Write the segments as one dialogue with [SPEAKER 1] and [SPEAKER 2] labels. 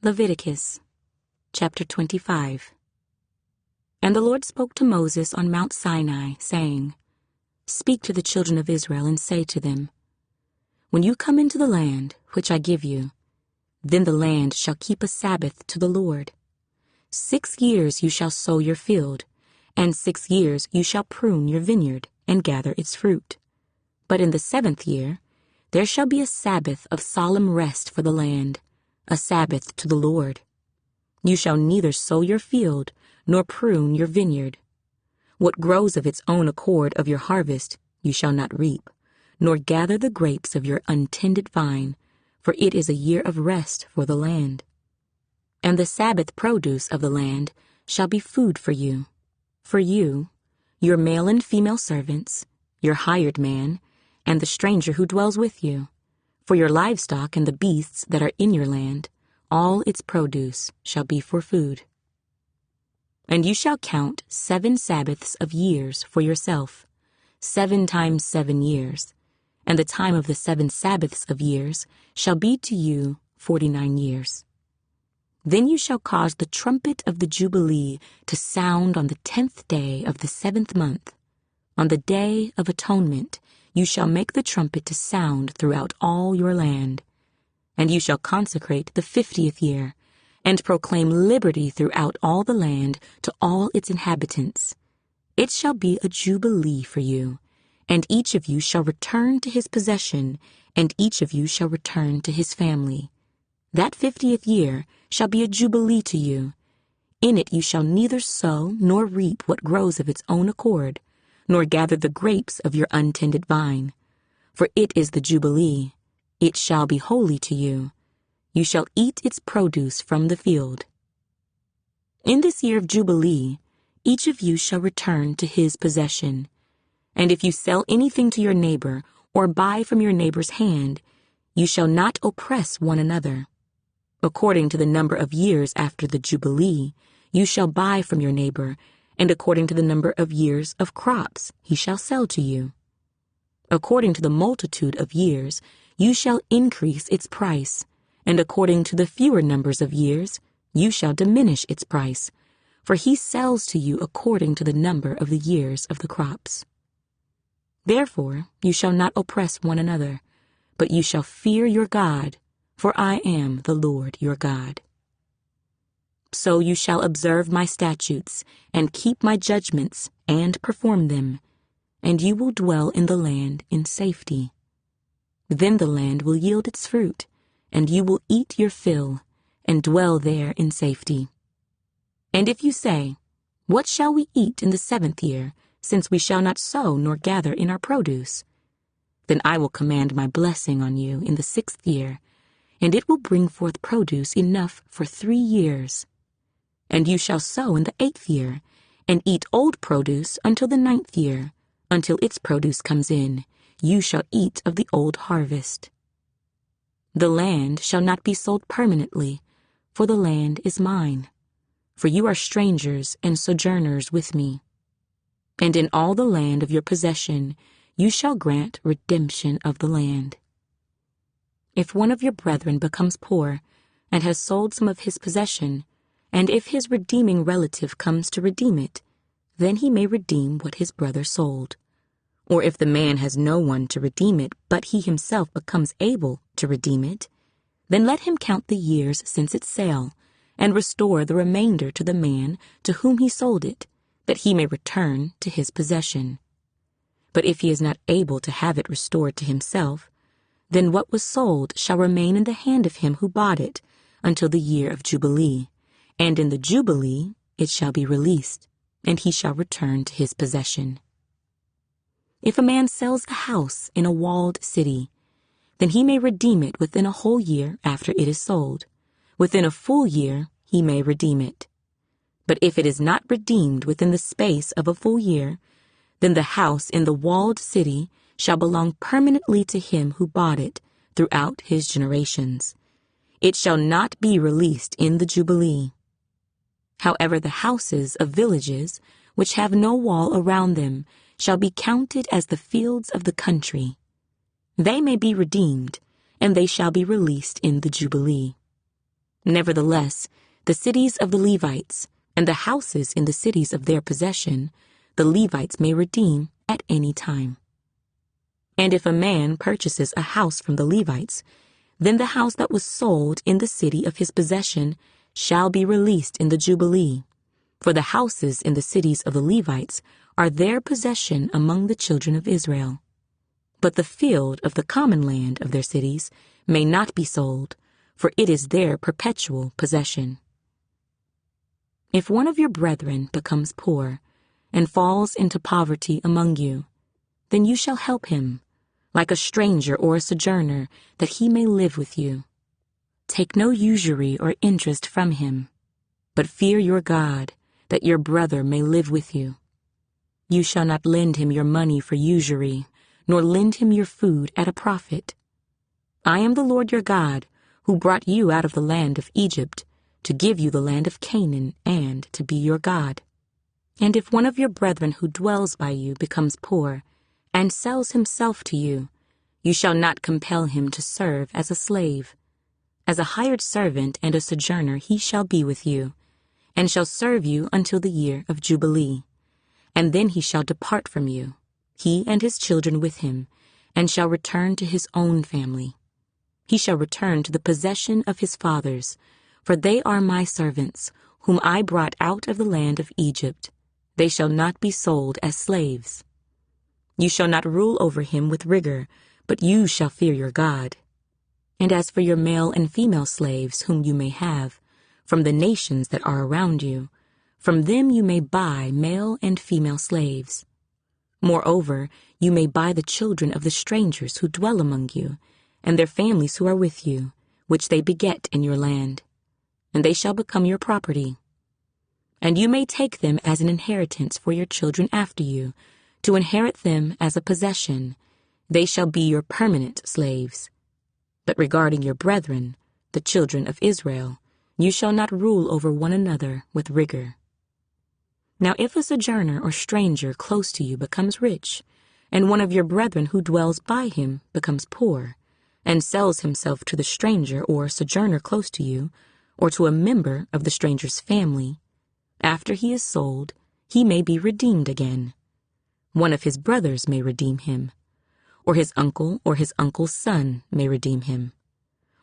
[SPEAKER 1] Leviticus, chapter 25. And the Lord spoke to Moses on Mount Sinai, saying, Speak to the children of Israel and say to them, When you come into the land which I give you, then the land shall keep a Sabbath to the Lord. 6 years you shall sow your field, and 6 years you shall prune your vineyard and gather its fruit. But in the 7th year there shall be a Sabbath of solemn rest for the land, a Sabbath to the Lord. You shall neither sow your field nor prune your vineyard. What grows of its own accord of your harvest you shall not reap, nor gather the grapes of your untended vine, for it is a year of rest for the land. And the Sabbath produce of the land shall be food for you, your male and female servants, your hired man, and the stranger who dwells with you, for your livestock and the beasts that are in your land, all its produce shall be for food. And you shall count 7 Sabbaths of years for yourself, 7 times 7 years, and the time of the 7 Sabbaths of years shall be to you 49 years. Then you shall cause the trumpet of the Jubilee to sound on the 10th day of the 7th month. On the day of atonement you shall make the trumpet to sound throughout all your land. And you shall consecrate the 50th year, and proclaim liberty throughout all the land to all its inhabitants. It shall be a jubilee for you, and each of you shall return to his possession, and each of you shall return to his family. That 50th year shall be a jubilee to you. In it you shall neither sow nor reap what grows of its own accord, nor gather the grapes of your untended vine. For it is the jubilee. It shall be holy to you. You shall eat its produce from the field. In this year of Jubilee, each of you shall return to his possession. And if you sell anything to your neighbor, or buy from your neighbor's hand, you shall not oppress one another. According to the number of years after the Jubilee, you shall buy from your neighbor, and according to the number of years of crops he shall sell to you. According to the multitude of years, you shall increase its price, and according to the fewer numbers of years, you shall diminish its price, for he sells to you according to the number of the years of the crops. Therefore you shall not oppress one another, but you shall fear your God, for I am the Lord your God. So you shall observe my statutes, and keep my judgments, and perform them, and you will dwell in the land in safety. Then the land will yield its fruit, and you will eat your fill, and dwell there in safety. And if you say, What shall we eat in the 7th year, since we shall not sow nor gather in our produce? Then I will command my blessing on you in the 6th year, and it will bring forth produce enough for 3 years. And you shall sow in the 8th year, and eat old produce until the 9th year. Until its produce comes in, you shall eat of the old harvest. The land shall not be sold permanently, for the land is mine. For you are strangers and sojourners with me. And in all the land of your possession you shall grant redemption of the land. If one of your brethren becomes poor, and has sold some of his possession, and if his redeeming relative comes to redeem it, then he may redeem what his brother sold. Or if the man has no one to redeem it, but he himself becomes able to redeem it, then let him count the years since its sale, and restore the remainder to the man to whom he sold it, that he may return to his possession. But if he is not able to have it restored to himself, then what was sold shall remain in the hand of him who bought it until the year of Jubilee, and in the Jubilee it shall be released, and he shall return to his possession. If a man sells a house in a walled city, then he may redeem it within a whole year after it is sold. Within a full year he may redeem it. But if it is not redeemed within the space of a full year, then the house in the walled city shall belong permanently to him who bought it throughout his generations. It shall not be released in the Jubilee. However, the houses of villages, which have no wall around them, shall be counted as the fields of the country. They may be redeemed, and they shall be released in the Jubilee. Nevertheless, the cities of the Levites and the houses in the cities of their possession, the Levites may redeem at any time. And if a man purchases a house from the Levites, then the house that was sold in the city of his possession shall be released in the Jubilee, for the houses in the cities of the Levites are their possession among the children of Israel. But the field of the common land of their cities may not be sold, for it is their perpetual possession. If one of your brethren becomes poor and falls into poverty among you, then you shall help him, like a stranger or a sojourner, that he may live with you. Take no usury or interest from him, but fear your God, that your brother may live with you. You shall not lend him your money for usury, nor lend him your food at a profit. I am the Lord your God, who brought you out of the land of Egypt, to give you the land of Canaan, and to be your God. And if one of your brethren who dwells by you becomes poor, and sells himself to you, you shall not compel him to serve as a slave. As a hired servant and a sojourner he shall be with you, and shall serve you until the year of Jubilee. And then he shall depart from you, he and his children with him, and shall return to his own family. He shall return to the possession of his fathers, for they are my servants, whom I brought out of the land of Egypt. They shall not be sold as slaves. You shall not rule over him with rigor, but you shall fear your God. And as for your male and female slaves whom you may have, from the nations that are around you, from them you may buy male and female slaves. Moreover, you may buy the children of the strangers who dwell among you, and their families who are with you, which they beget in your land, and they shall become your property. And you may take them as an inheritance for your children after you, to inherit them as a possession. They shall be your permanent slaves. But regarding your brethren, the children of Israel, you shall not rule over one another with rigor. Now if a sojourner or stranger close to you becomes rich, and one of your brethren who dwells by him becomes poor, and sells himself to the stranger or sojourner close to you, or to a member of the stranger's family, after he is sold, he may be redeemed again. One of his brothers may redeem him, or his uncle or his uncle's son may redeem him,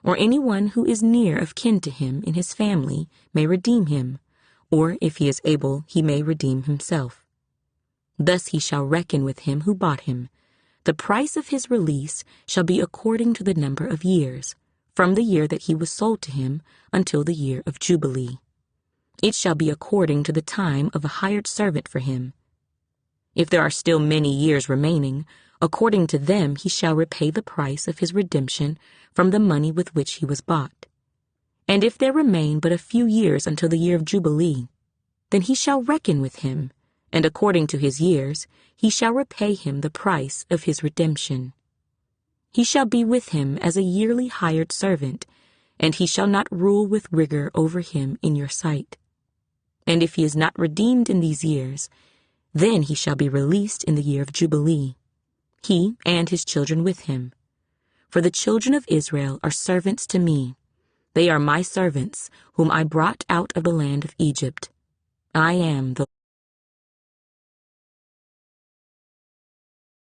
[SPEAKER 1] or anyone who is near of kin to him in his family may redeem him, or if he is able, he may redeem himself. Thus he shall reckon with him who bought him. The price of his release shall be according to the number of years, from the year that he was sold to him until the year of Jubilee. It shall be according to the time of a hired servant for him. If there are still many years remaining, according to them he shall repay the price of his redemption from the money with which he was bought. And if there remain but a few years until the year of Jubilee, then he shall reckon with him, and according to his years he shall repay him the price of his redemption. He shall be with him as a yearly hired servant, and he shall not rule with rigor over him in your sight. And if he is not redeemed in these years, then he shall be released in the year of Jubilee, he and his children with him. For the children of Israel are servants to me. They are my servants, whom I brought out of the land of Egypt. I am the